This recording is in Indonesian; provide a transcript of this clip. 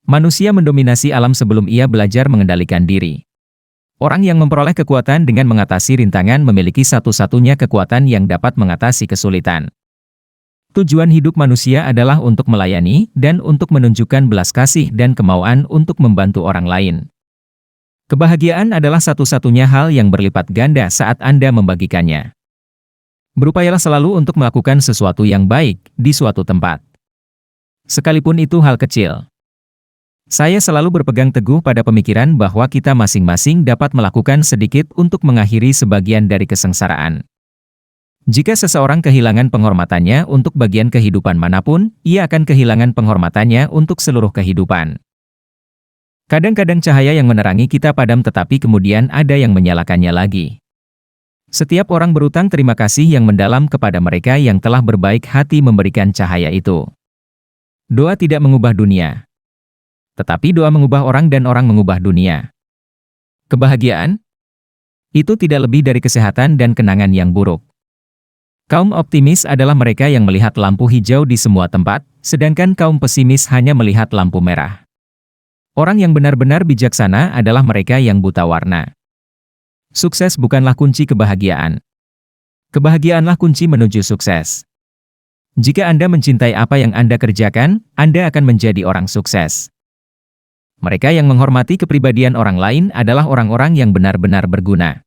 Manusia mendominasi alam sebelum ia belajar mengendalikan diri. Orang yang memperoleh kekuatan dengan mengatasi rintangan memiliki satu-satunya kekuatan yang dapat mengatasi kesulitan. Tujuan hidup manusia adalah untuk melayani dan untuk menunjukkan belas kasih dan kemauan untuk membantu orang lain. Kebahagiaan adalah satu-satunya hal yang berlipat ganda saat Anda membagikannya. Berupayalah selalu untuk melakukan sesuatu yang baik di suatu tempat. Sekalipun itu hal kecil. Saya selalu berpegang teguh pada pemikiran bahwa kita masing-masing dapat melakukan sedikit untuk mengakhiri sebagian dari kesengsaraan. Jika seseorang kehilangan penghormatannya untuk bagian kehidupan manapun, ia akan kehilangan penghormatannya untuk seluruh kehidupan. Kadang-kadang cahaya yang menerangi kita padam tetapi kemudian ada yang menyalakannya lagi. Setiap orang berutang terima kasih yang mendalam kepada mereka yang telah berbaik hati memberikan cahaya itu. Doa tidak mengubah dunia. Tetapi doa mengubah orang dan orang mengubah dunia. Kebahagiaan? Itu tidak lebih dari kesehatan dan kenangan yang buruk. Kaum optimis adalah mereka yang melihat lampu hijau di semua tempat, sedangkan kaum pesimis hanya melihat lampu merah. Orang yang benar-benar bijaksana adalah mereka yang buta warna. Sukses bukanlah kunci kebahagiaan. Kebahagiaanlah kunci menuju sukses. Jika Anda mencintai apa yang Anda kerjakan, Anda akan menjadi orang sukses. Mereka yang menghormati kepribadian orang lain adalah orang-orang yang benar-benar berguna.